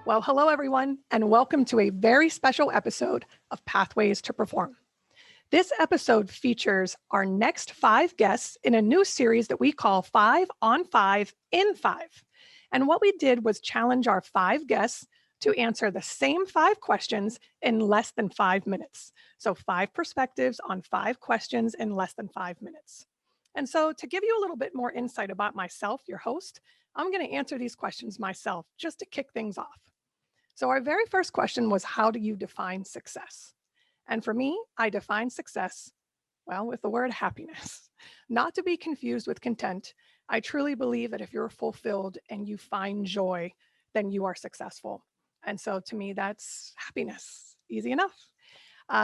Well, hello, everyone, and welcome to a very special episode of Pathways to Perform. This episode features our next 5 guests in a new series that we call 5 on 5 in 5. And what we did was challenge our 5 guests to answer the same 5 questions in less than 5 minutes. So 5 perspectives on 5 questions in less than 5 minutes. And so to give you a little bit more insight about myself, your host, I'm going to answer these questions myself just to kick things off. So our very first question was, how do you define success? And for me, I define success, well, with the word happiness. Not to be confused with content. I truly believe that if you're fulfilled and you find joy, then you are successful. And so to me, that's happiness. Easy enough.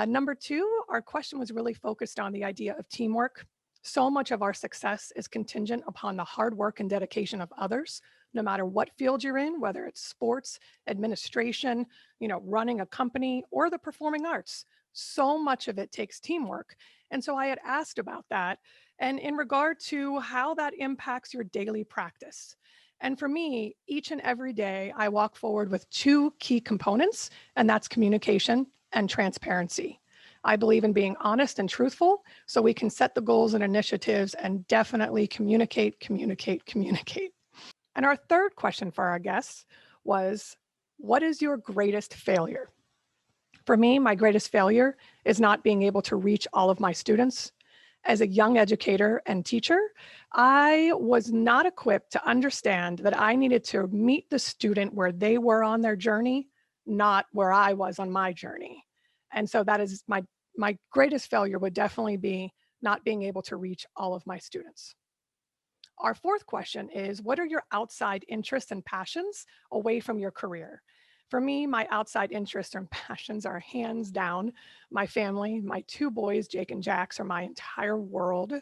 Number 2, our question was really focused on the idea of teamwork. So much of our success is contingent upon the hard work and dedication of others, no matter what field you're in, whether it's sports, administration, running a company, or the performing arts. So much of it takes teamwork. And so I had asked about that and in regard to how that impacts your daily practice. And for me, each and every day, I walk forward with 2 key components, and that's communication and transparency. I believe in being honest and truthful so we can set the goals and initiatives and definitely communicate. And our third question for our guests was, what is your greatest failure? For me, my greatest failure is not being able to reach all of my students. As a young educator and teacher, I was not equipped to understand that I needed to meet the student where they were on their journey, not where I was on my journey. And so that is my greatest failure would definitely be not being able to reach all of my students. Our fourth question is, what are your outside interests and passions away from your career? For me, my outside interests and passions are hands down my family. My 2 boys, Jake and Jax, are my entire world.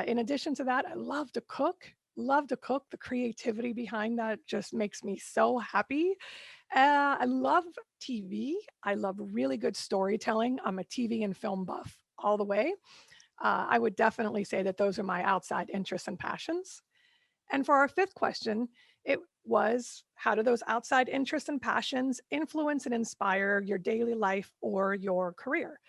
In addition to that, I love to cook. The creativity behind that just makes me so happy. I love TV. I love really good storytelling. I'm a TV and film buff all the way. I would definitely say that those are my outside interests and passions. And for our 5th question, it was, how do those outside interests and passions influence and inspire your daily life or your career?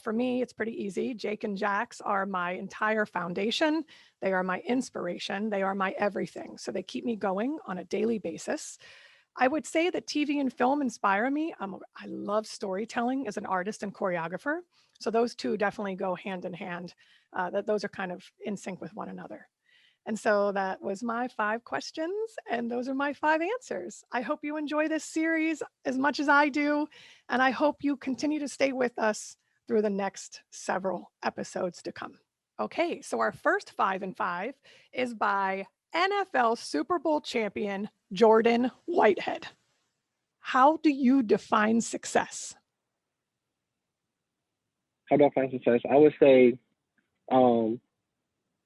For me, it's pretty easy. Jake and Jax are my entire foundation. They are my inspiration. They are my everything. So they keep me going on a daily basis. I would say that TV and film inspire me. I love storytelling as an artist and choreographer. So those 2 definitely go hand in hand. Those are kind of in sync with one another. And so that was my 5 questions, and those are my 5 answers. I hope you enjoy this series as much as I do, and I hope you continue to stay with us through the next several episodes to come. Okay, so our first 5 in 5 is by NFL Superbowl Champion Jordan Whitehead. How do you define success? How do I find success? I would say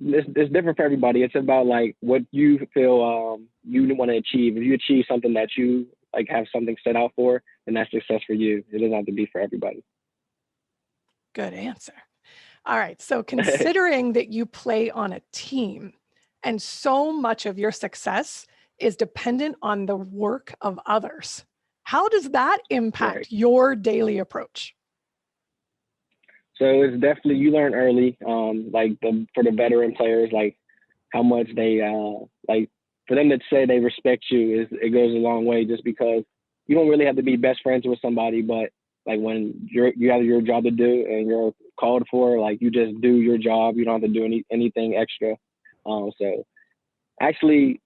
it's different for everybody. It's about like what you feel you want to achieve. If you achieve something that you like have something set out for, then that's success for you. It doesn't have to be for everybody. Good answer. All right. So considering that you play on a team and so much of your success is dependent on the work of others, how does that impact your daily approach? So it's definitely, you learn early, for the veteran players, like how much they, for them to say they respect you, it goes a long way, just because you don't really have to be best friends with somebody, but like when you have your job to do and you're called for, like you just do your job. You don't have to do anything extra. So actually,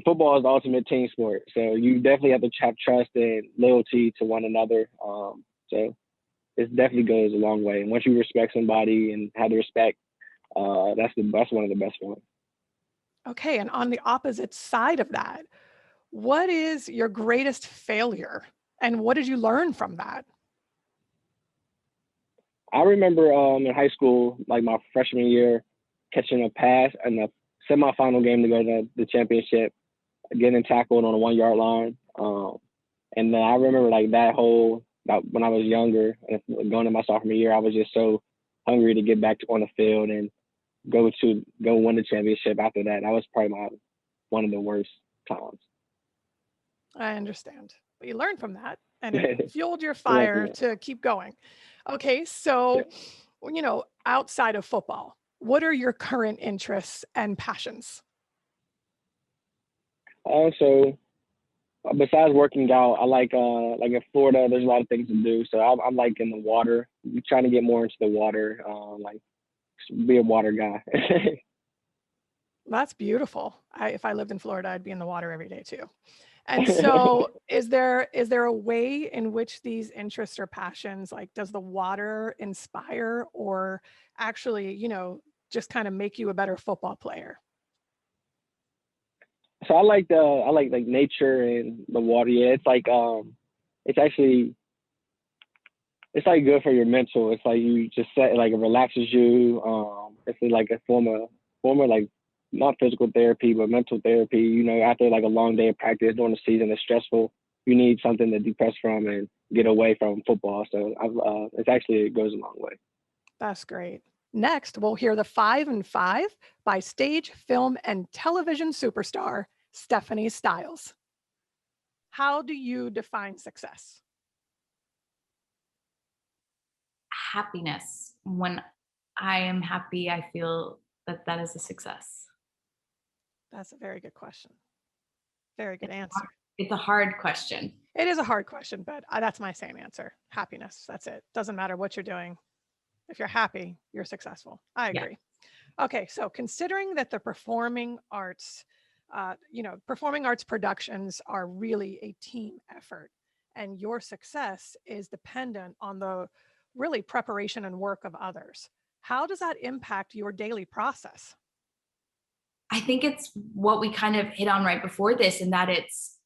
football is the ultimate team sport. So you definitely have to have trust and loyalty to one another. So it definitely goes a long way. And once you respect somebody and have the respect, that's one of the best ones. Okay, and on the opposite side of that, what is your greatest failure, and what did you learn from that? I remember in high school, like my freshman year, catching a pass in the semifinal game to go to the championship, getting tackled on the 1-yard line. And then I remember like when I was younger, and going to my sophomore year, I was just so hungry to get back on the field and go win the championship after that. That was probably one of the worst times. I understand. but you learned from that and it fueled your Learn from fire that. to keep going. Okay, Yeah. so, outside of football, what are your current interests and passions? So besides working out, I like in Florida, there's a lot of things to do. So I'm like in the water. I'm trying to get more into the water, like be a water guy. That's beautiful. If I lived in Florida, I'd be in the water every day too. And so is there a way in which these interests or passions, like does the water inspire or actually, just kind of make you a better football player? So I like nature and the water. Yeah, it's actually it's like good for your mental. It's like you just set like it relaxes you. It's like a form of like not physical therapy but mental therapy. After like a long day of practice during the season, it's stressful. You need something to depress from and get away from football. So it goes a long way. That's great. Next, we'll hear the 5 and 5 by stage, film, and television superstar Stephanie Stiles. How do you define success? Happiness. When I am happy, I feel that that is a success. That's a very good question. Very good answer. It's a hard question. It is a hard question, but that's my same answer. Happiness. That's it. Doesn't matter what you're doing. If you're happy, you're successful. I Yeah. agree. Okay, so considering that the performing arts productions are really a team effort, and your success is dependent on the really preparation and work of others, how does that impact your daily process? I think it's what we kind of hit on right before this, and that it's,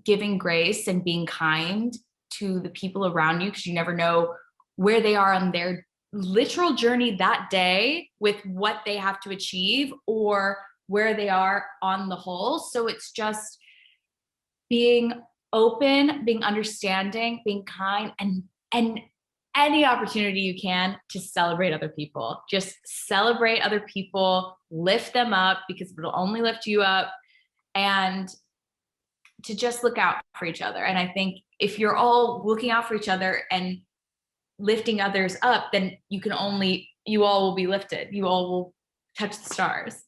giving grace and being kind to the people around you because you never know where they are on their literal journey that day with what they have to achieve or where they are on the whole. So it's just being open, being understanding, being kind, and any opportunity you can to celebrate other people. Just celebrate other people, lift them up because it'll only lift you up, and to just look out for each other. And I think if you're all looking out for each other and lifting others up, then you all will be lifted. You all will touch the stars.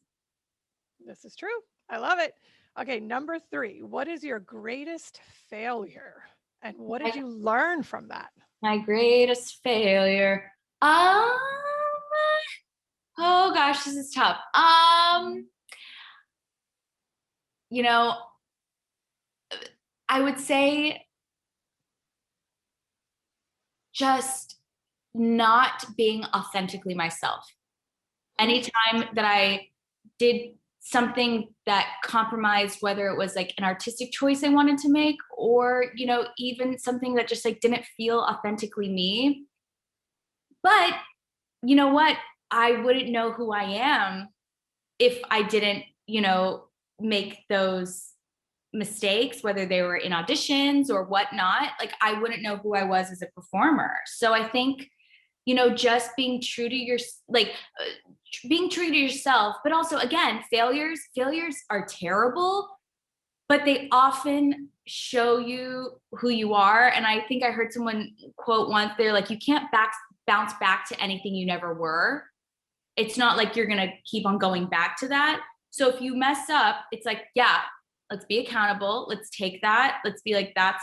This is true. I love it. Okay, number 3. What is your greatest failure? And what did you learn from that? My greatest failure. Oh gosh, this is tough. I would say just not being authentically myself. Anytime that I did something that compromised, whether it was like an artistic choice I wanted to make, or, even something that just like didn't feel authentically me. But you know what? I wouldn't know who I am if I didn't, make those mistakes, whether they were in auditions or whatnot. Like I wouldn't know who I was as a performer. So I think, just being true to being true to yourself, but also again, failures are terrible, but they often show you who you are. And I think I heard someone quote once, they're like, you can't bounce back to anything you never were. It's not like you're going to keep on going back to that. So if you mess up, it's like, yeah, let's be accountable. Let's take that. Let's be like, that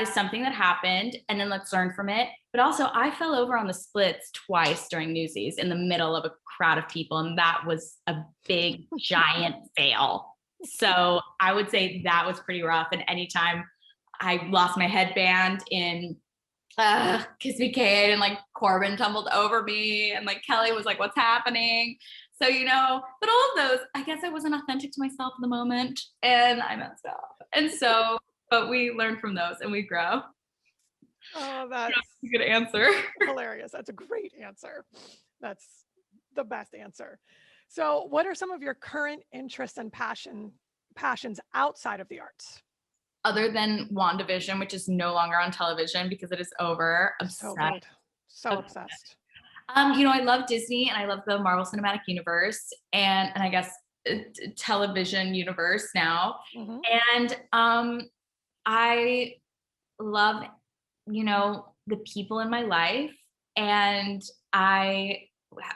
is something that happened. And then let's learn from it. But also I fell over on the splits twice during Newsies in the middle of a crowd of people. And that was a big, giant fail. So I would say that was pretty rough. And anytime I lost my headband in Kiss Me Kate and like Corbin tumbled over me and like Kelly was like, what's happening? So, but all of those, I guess I wasn't authentic to myself in the moment and I messed up. And so, but we learn from those and we grow. Oh, that's a good answer. Hilarious. That's a great answer. That's the best answer. So what are some of your current interests and passions outside of the arts? Other than WandaVision, which is no longer on television because it is over. I'm so good. So obsessed. I love Disney and I love the Marvel Cinematic Universe and I guess television universe now. Mm-hmm. And I love, the people in my life, and I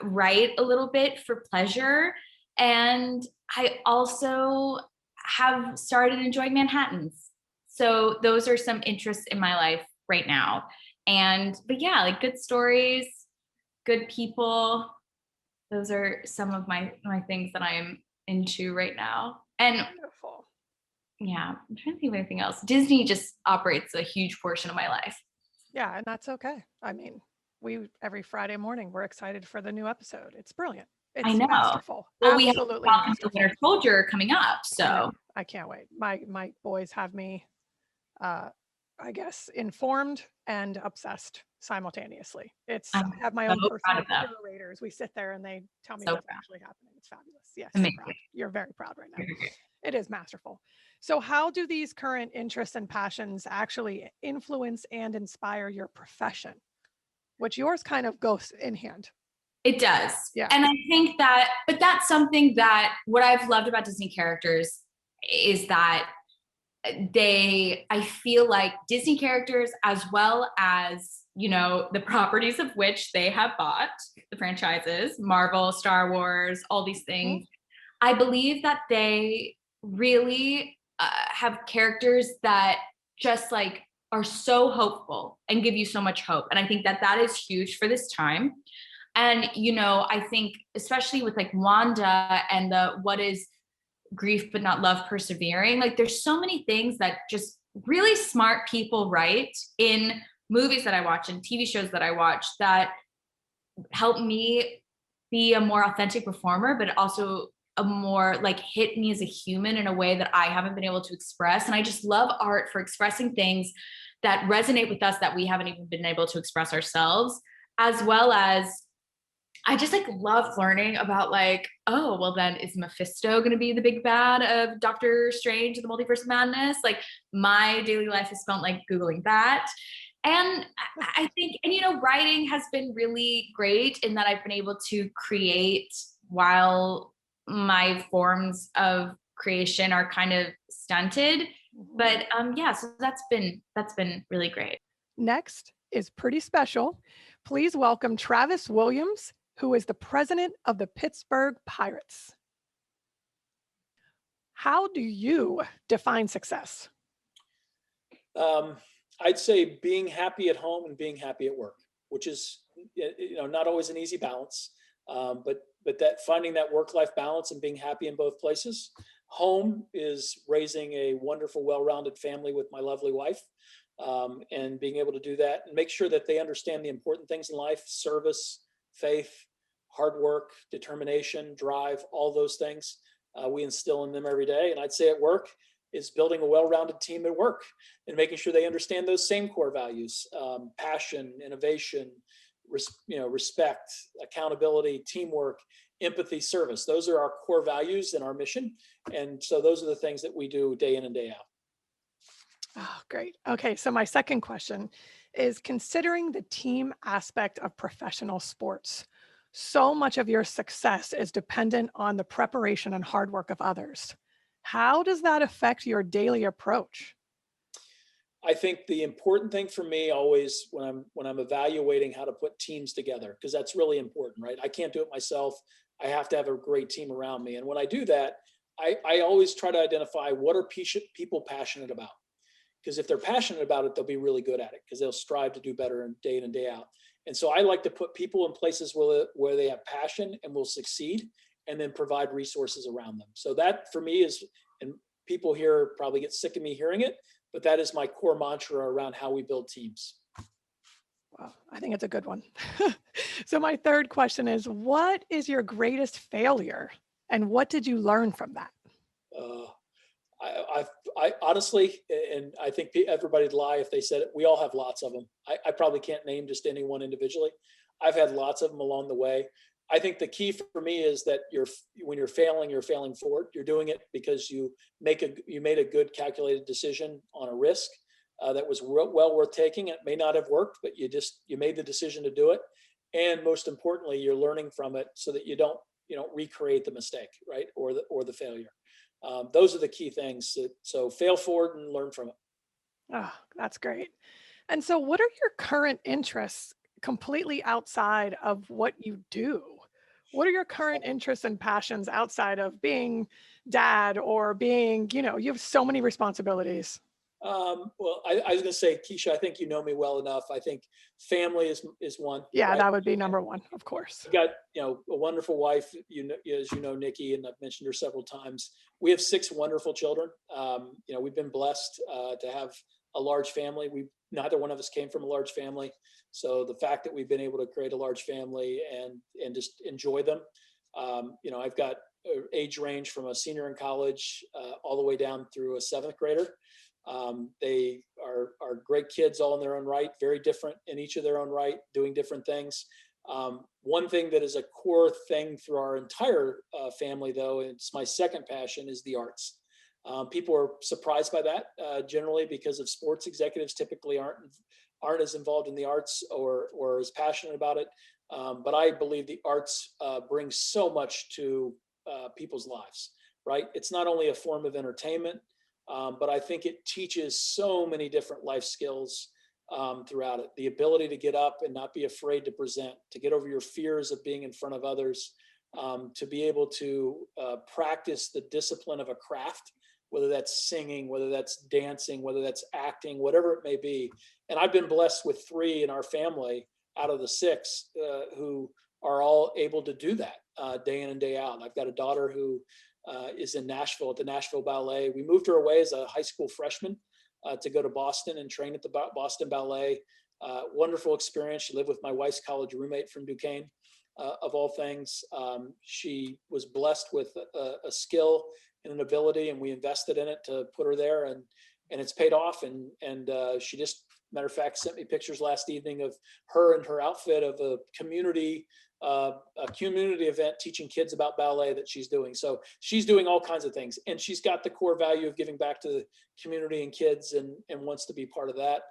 write a little bit for pleasure. And I also have started enjoying Manhattans. So those are some interests in my life right now. But yeah, like good stories, good people. Those are some of my things that I'm into right now. And Wonderful. yeah, I'm trying to think of anything else. Disney just operates a huge portion of my life. Yeah, and that's okay. I mean, every Friday morning we're excited for the new episode. It's brilliant. I It's know. masterful. Well, we have Absolutely Falcon and the masterful. Winter Soldier coming up, I so know. I can't wait. My boys have me I guess informed and obsessed simultaneously. I I'm have my so own proud personal of them. curators. We sit there and they tell me So what's proud. actually happening. It's fabulous. Yes, you're Amazing. proud. You're very proud right now. It is masterful. So how do these current interests and passions actually influence and inspire your profession? Which yours kind of goes in hand. It does. Yeah. And I think but that's something that what I've loved about Disney characters is that I feel like Disney characters, as well as, the properties of which they have bought, the franchises, Marvel, Star Wars, all these things, I believe that they really have characters that just like are so hopeful and give you so much hope. And I think that is huge for this time. And, I think especially with like Wanda and what is grief but not love persevering, like there's so many things that just really smart people write in movies that I watch and TV shows that I watch that help me be a more authentic performer, but also a more like hit me as a human in a way that I haven't been able to express. And I just love art for expressing things that resonate with us that we haven't even been able to express ourselves, as well as I just like love learning about like, oh, well then is Mephisto going to be the big bad of Doctor Strange and the Multiverse of Madness? Like my daily life is spent like Googling that. And I think, and writing has been really great in that I've been able to create while my forms of creation are kind of stunted. But yeah, so that's been really great. Next is pretty special. Please welcome Travis Williams, who is the president of the Pittsburgh Pirates. How do you define success? I'd say being happy at home and being happy at work, which is not always an easy balance, but that finding that work-life balance and being happy in both places. Home is raising a wonderful, well-rounded family with my lovely wife, and being able to do that and make sure that they understand the important things in life: service, faith, hard work, determination, drive, all those things we instill in them every day. And I'd say at work is building a well-rounded team at work and making sure they understand those same core values: passion, innovation, respect, accountability, teamwork, empathy, service. Those are our core values and our mission. And so those are the things that we do day in and day out. Oh, great. Okay, so my second question is, considering the team aspect of professional sports, so much of your success is dependent on the preparation and hard work of others. How does that affect your daily approach? I think the important thing for me always when I'm evaluating how to put teams together, because that's really important, right? I can't do it myself. I have to have a great team around me. And when I do that, I always try to identify what are people passionate about. Because if they're passionate about it, they'll be really good at it because they'll strive to do better day in and day out. And so I like to put people in places where they have passion and will succeed, and then provide resources around them. So that for me is, and people here probably get sick of me hearing it, but that is my core mantra around how we build teams. Well, I think it's a good one. So my third question is, what is your greatest failure and what did you learn from that? I honestly, and I think everybody'd lie if they said it, we all have lots of them. I probably can't name just any one individually. I've had lots of them along the way. I think the key for me is that when you're failing forward. You're doing it because you made a good calculated decision on a risk that was well worth taking. It may not have worked, but you made the decision to do it. And most importantly, you're learning from it so that you don't recreate the mistake, right? Or the failure. Those are the key things. So fail forward and learn from it. Oh, that's great. And so, what are your current interests completely outside of what you do? What are your current interests and passions outside of being dad or being, you have so many responsibilities. Well, I was going to say, Kiesha, I think you know me well enough. I think family is one, Yeah, right? that would be number one, of course. I've got, a wonderful wife, as you know, Nikki, and I've mentioned her several times. We have 6 wonderful children. We've been blessed to have a large family. Neither one of us came from a large family. So the fact that we've been able to create a large family and just enjoy them, I've got age range from a senior in college all the way down through a 7th grader. They are great kids all in their own right, very different in each of their own right, doing different things. One thing that is a core thing through our entire family, though, it's my second passion, is the arts. People are surprised by that generally because of sports executives typically aren't as involved in the arts or as passionate about it. But I believe the arts bring so much to people's lives, right? It's not only a form of entertainment, but I think it teaches so many different life skills throughout it. The ability to get up and not be afraid to present, to get over your fears of being in front of others, to be able to practice the discipline of a craft, whether that's singing, whether that's dancing, whether that's acting, whatever it may be. And I've been blessed with 3 in our family out of the 6 who are all able to do that day in and day out. I've got a daughter who is in Nashville at the Nashville Ballet. We moved her away as a high school freshman to go to Boston and train at the Boston Ballet. Wonderful experience. She lived with my wife's college roommate from Duquesne, of all things. She was blessed with a skill and an ability, and we invested in it to put her there, and it's paid off. And she just, matter of fact, sent me pictures last evening of her and her outfit of a community event teaching kids about ballet that she's doing. So she's doing all kinds of things, and she's got the core value of giving back to the community and kids, and wants to be part of that.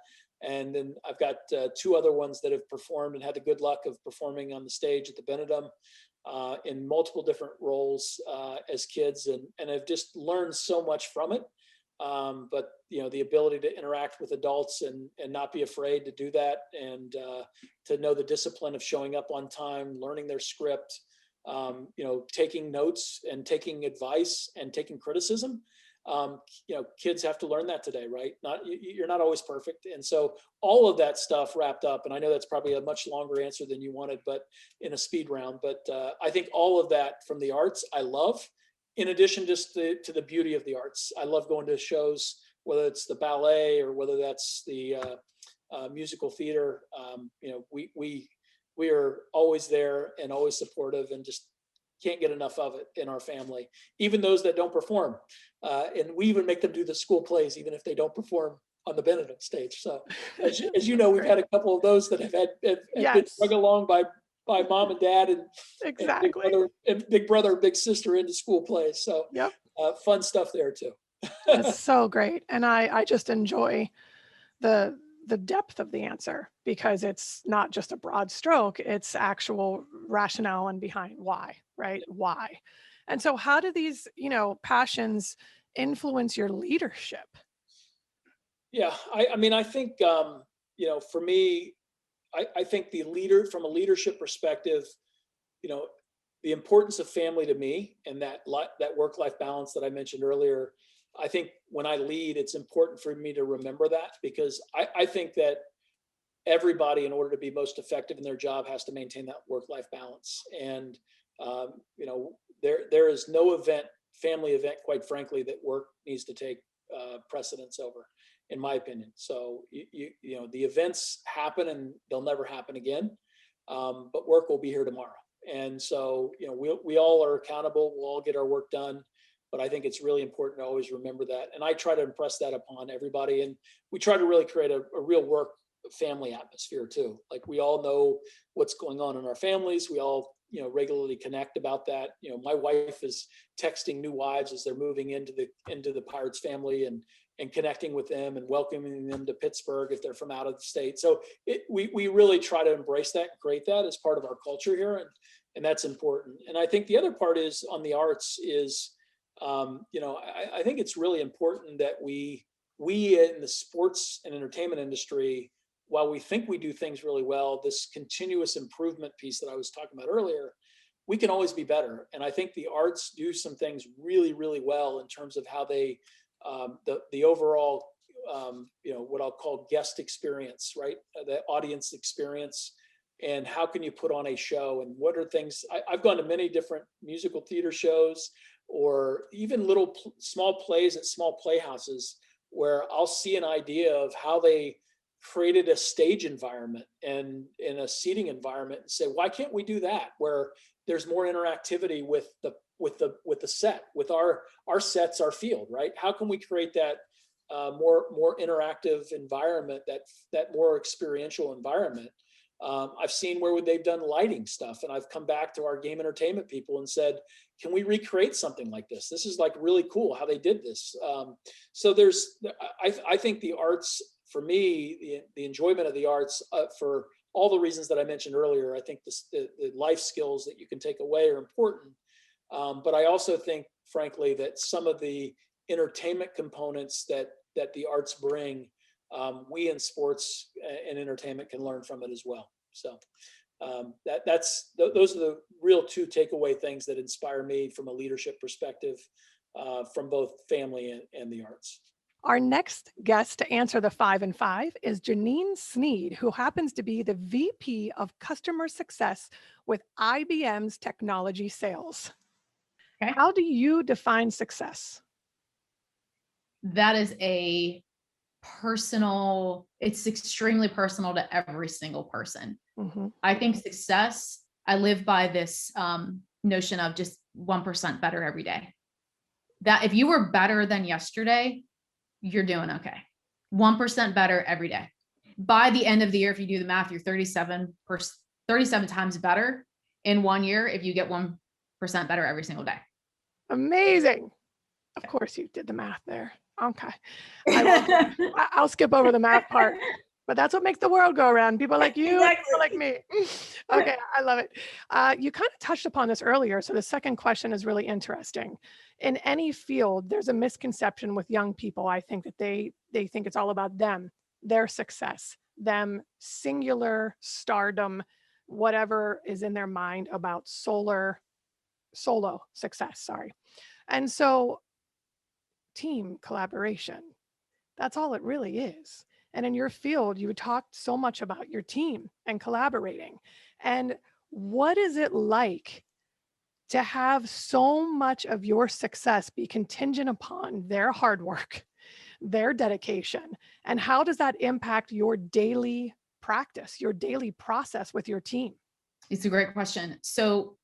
And then I've got 2 other ones that have performed and had the good luck of performing on the stage at the Benedum in multiple different roles as kids, and have just learned so much from it. But the ability to interact with adults and not be afraid to do that, and to know the discipline of showing up on time, learning their script, taking notes and taking advice and taking criticism. Kids have to learn that today, right? You're not always perfect. And so all of that stuff wrapped up, and I know that's probably a much longer answer than you wanted, but in a speed round, but I think all of that from the arts, I love. In addition, just to the beauty of the arts, I love going to shows, whether it's the ballet or whether that's the musical theater. We are always there and always supportive, and just can't get enough of it in our family. Even those that don't perform, and we even make them do the school plays, even if they don't perform on the Benedict stage. So, as you know, we've had a couple of those that have been Yes, drug along by mom and dad and exactly. big brother, big sister into school plays. So Yep. fun stuff there too. It's so great. And I just enjoy the depth of the answer, because it's not just a broad stroke, it's actual rationale and behind why, right? Why. And so how do these, passions influence your leadership? Yeah, I mean, I think for me, I think from a leadership perspective, the importance of family to me, and that work-life balance that I mentioned earlier. I think when I lead, it's important for me to remember that, because I think that everybody, in order to be most effective in their job, has to maintain that work-life balance. And there is no family event, quite frankly, that work needs to take precedence over, in my opinion. So the events happen and they'll never happen again, but work will be here tomorrow. And so we all are accountable. We'll all get our work done. But I think it's really important to always remember that. And I try to impress that upon everybody. And we try to really create a real work family atmosphere too. Like, we all know what's going on in our families. We all, regularly connect about that. My wife is texting new wives as they're moving into the Pirates family, and connecting with them and welcoming them to Pittsburgh if they're from out of the state. So we really try to embrace that, create that as part of our culture here. And that's important. And I think the other part is on the arts is, I think it's really important that we we in the sports and entertainment industry, while we think we do things really well, this continuous improvement piece that I was talking about earlier, we can always be better. And I think the arts do some things really, really well in terms of how they, the overall, what I'll call guest experience, right? The audience experience, and how can you put on a show, and what are things, I've gone to many different musical theater shows, or even little small plays at small playhouses, where I'll see an idea of how they created a stage environment and in a seating environment, and say, why can't we do that, where there's more interactivity with the set, with our sets, our field, right? How can we create that more interactive environment, that more experiential environment? I've seen where they've done lighting stuff, and I've come back to our game entertainment people and said, can we recreate something like this? This is like really cool how they did this. So I think the arts, for me, the enjoyment of the arts, for all the reasons that I mentioned earlier, I think the life skills that you can take away are important. But I also think, frankly, that some of the entertainment components that the arts bring, we in sports and entertainment can learn from it as well. So those are the real two takeaway things that inspire me from a leadership perspective, from both family and the arts. Our next guest to answer the 5 and 5 is Janine Sneed, who happens to be the VP of Customer Success with IBM's Technology Sales. Okay. How do you define success? That is it's extremely personal to every single person. Mm-hmm. I think success, I live by this notion of just 1% better every day. That if you were better than yesterday, you're doing okay. 1% better every day. By the end of the year, if you do the math, you're 37 times better in 1 year if you get 1% better every single day. Amazing. Of course you did the math there. Okay. I'll skip over the math part, but that's what makes the world go around. People like you, Exactly. people like me. Okay, I love it. You kind of touched upon this earlier, so the second question is really interesting. In any field, there's a misconception with young people. I think that they think it's all about them, their success, them singular stardom, whatever is in their mind about solo success, sorry. And so team collaboration, that's all it really is. And in your field, you talked so much about your team and collaborating. And what is it like to have so much of your success be contingent upon their hard work, their dedication? And how does that impact your daily practice, your daily process with your team? It's a great question. So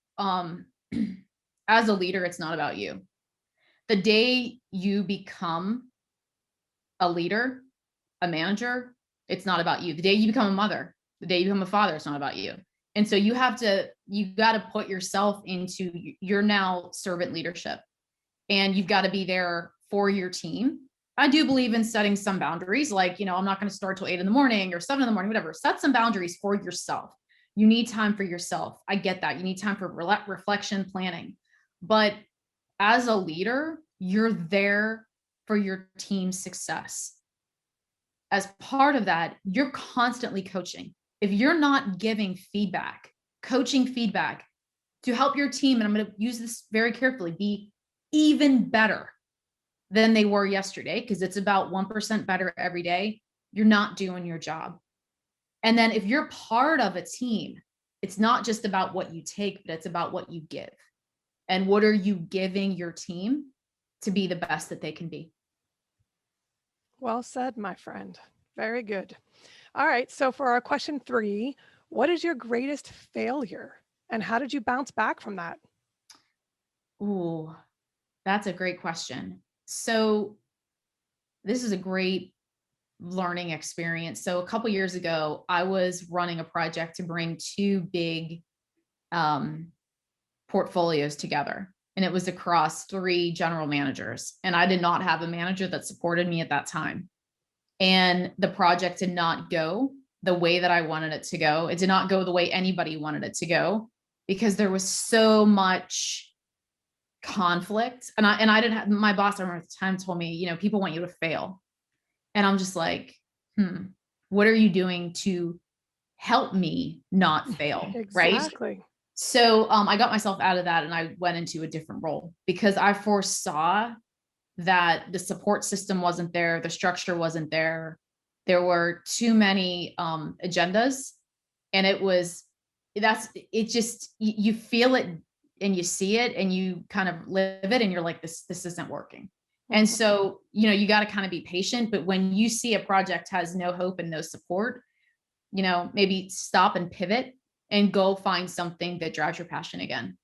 as a leader, it's not about you. The day you become a leader, a manager, it's not about you. The day you become a mother, the day you become a father, it's not about you. And so you got to put yourself into your now servant leadership, and you've got to be there for your team. I do believe in setting some boundaries, like, I'm not going to start till 8 in the morning or 7 in the morning, whatever. Set some boundaries for yourself. You need time for yourself. I get that. You need time for reflection, planning. But as a leader, you're there for your team's success. As part of that, you're constantly coaching. If you're not giving feedback, coaching feedback to help your team, and I'm going to use this very carefully, be even better than they were yesterday, because it's about 1% better every day, you're not doing your job. And then if you're part of a team, it's not just about what you take, but it's about what you give. And what are you giving your team to be the best that they can be? Well said, my friend. Very good. All right. So for our question 3, what is your greatest failure and how did you bounce back from that? Ooh, that's a great question. So this is a great learning experience. So a couple years ago, I was running a project to bring 2 big portfolios together. And it was across 3 general managers. And I did not have a manager that supported me at that time. And the project did not go the way that I wanted it to go. It did not go the way anybody wanted it to go, because there was so much conflict. And I didn't have, my boss, I remember at the time, told me, people want you to fail. And I'm just like, what are you doing to help me not fail? Right. Exactly. So I got myself out of that and I went into a different role because I foresaw that the support system wasn't there, the structure wasn't there. There were too many agendas, and it just you feel it and you see it and you kind of live it and you're like, this isn't working. And so, you got to kind of be patient, but when you see a project has no hope and no support, maybe stop and pivot and go find something that drives your passion again.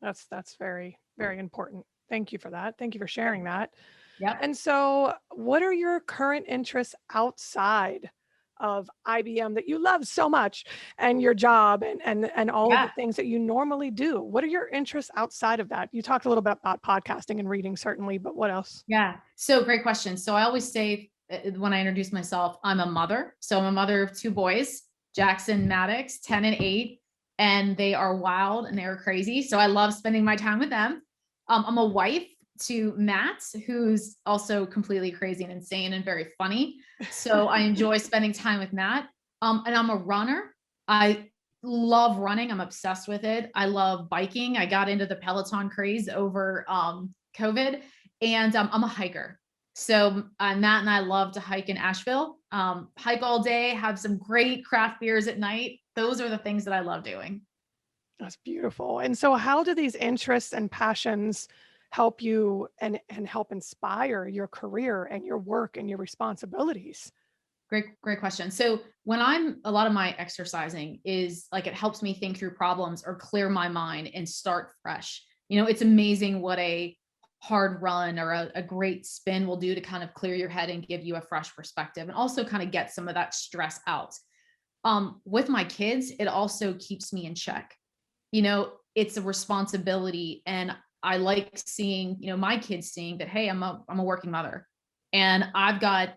That's very, very important. Thank you for that. Thank you for sharing that. Yep. And so what are your current interests outside of IBM that you love so much and your job and all of the things that you normally do? What are your interests outside of that? You talked a little bit about podcasting and reading, certainly, but what else? Yeah. So great question. So I always say when I introduce myself, I'm a mother. So I'm a mother of 2 boys, Jackson, Maddox, 10 and 8, and they are wild and they are crazy. So I love spending my time with them. I'm a wife to Matt, who's also completely crazy and insane and very funny. So I enjoy spending time with Matt. And I'm a runner. I love running. I'm obsessed with it. I love biking. I got into the Peloton craze over COVID, and I'm a hiker. So Matt and I love to hike in Asheville, hike all day, have some great craft beers at night. Those are the things that I love doing. That's beautiful. And so how do these interests and passions help you and help inspire your career and your work and your responsibilities? Great question. So when a lot of my exercising is like, it helps me think through problems or clear my mind and start fresh. It's amazing what a hard run or a great spin will do to kind of clear your head and give you a fresh perspective and also kind of get some of that stress out. With my kids, it also keeps me in check. It's a responsibility, and I like seeing, my kids seeing that, hey, I'm a working mother and I've got,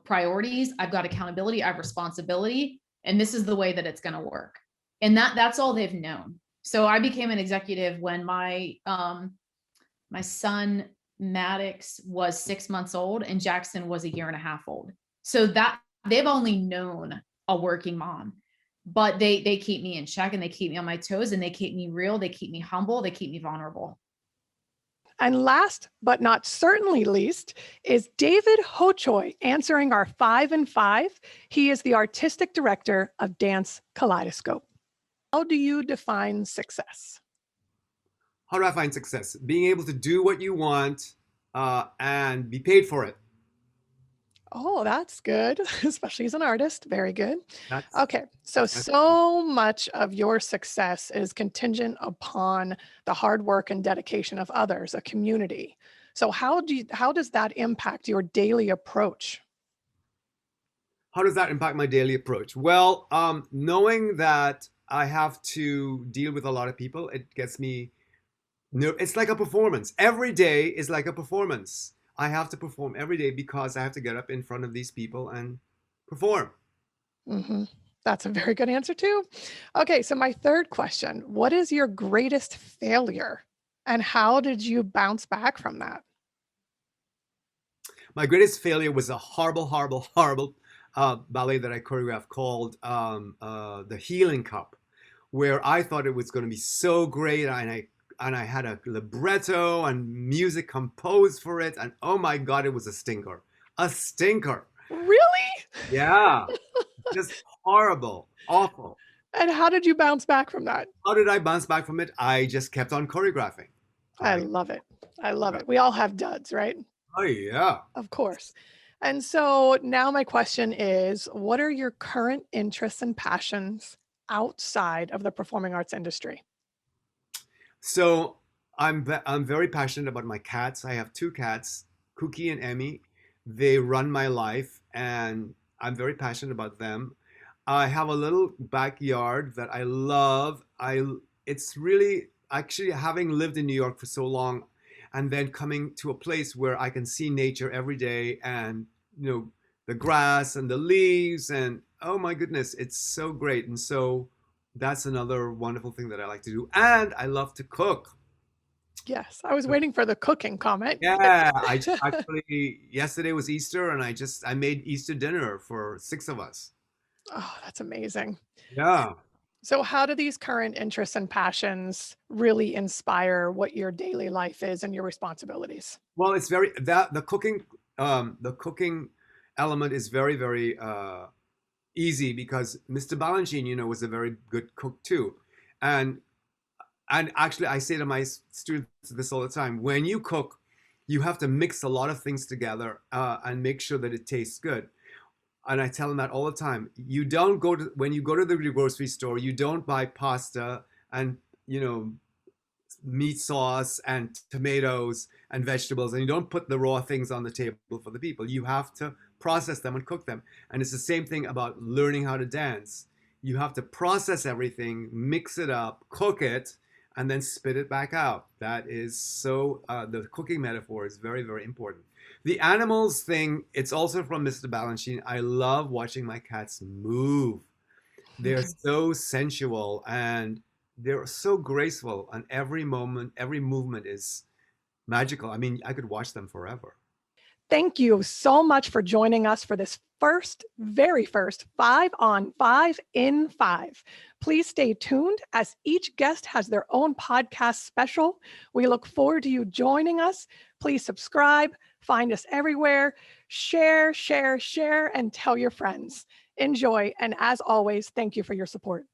priorities, I've got accountability, I have responsibility, and this is the way that it's going to work. And that's all they've known. So I became an executive when my son Maddox was 6 months old and Jackson was 1.5 years old. So that they've only known a working mom, but they keep me in check and they keep me on my toes and they keep me real. They keep me humble. They keep me vulnerable. And last but not certainly least is David Hochoy answering our 5 and 5. He is the artistic director of Dance Kaleidoscope. How do you define success? How do I find success? Being able to do what you want and be paid for it. Oh, that's good, especially as an artist. Very good. That's Okay, so much of your success is contingent upon the hard work and dedication of others, a community. So how does that impact your daily approach? How does that impact my daily approach? Well, knowing that I have to deal with a lot of people, it gets me. It's like a performance. Every day is like a performance. I have to perform every day because I have to get up in front of these people and perform. That's a very good answer too. Okay, so my third question, what is your greatest failure and how did you bounce back from that? My greatest failure was a horrible ballet that I choreographed called the Healing Cup, where I thought it was going to be so great, and I had a libretto and music composed for it, and oh my God, it was a stinker. A stinker. Really? Yeah. Just horrible. Awful. And how did you bounce back from that? How did I bounce back from it? I just kept on choreographing. I love it. I love it. We all have duds, right? Oh, yeah. Of course. And so now my question is, what are your current interests and passions outside of the performing arts industry? So I'm very passionate about my cats. I have 2 cats, Cookie and Emmy. They run my life, and I'm very passionate about them. I have a little backyard that I love. It's really, actually, having lived in New York for so long, and then coming to a place where I can see nature every day, and the grass and the leaves, and oh my goodness, it's so great. And so that's another wonderful thing that I like to do. And I love to cook. Yes, I was waiting for the cooking comment. Yeah, I actually yesterday was Easter, and I made Easter dinner for 6 of us. Oh, that's amazing. Yeah. So how do these current interests and passions really inspire what your daily life is and your responsibilities? Well, it's very that the cooking element is very, very easy because Mr. Balanchine, was a very good cook too, and actually I say to my students this all the time: when you cook, you have to mix a lot of things together and make sure that it tastes good. And I tell them that all the time. You don't go to when you go to the grocery store, you don't buy pasta and meat sauce and tomatoes and vegetables, and you don't put the raw things on the table for the people. You have to process them and cook them. And it's the same thing about learning how to dance. You have to process everything, mix it up, cook it, and then spit it back out. That is so, the cooking metaphor is very, very important. The animals thing, it's also from Mr. Balanchine. I love watching my cats move. They're so sensual and they're so graceful, and every moment, every movement is magical. I mean, I could watch them forever. Thank you so much for joining us for this very first 5 on 5 in 5. Please stay tuned as each guest has their own podcast special. We look forward to you joining us. Please subscribe, find us everywhere, share, and tell your friends. Enjoy. And as always, thank you for your support.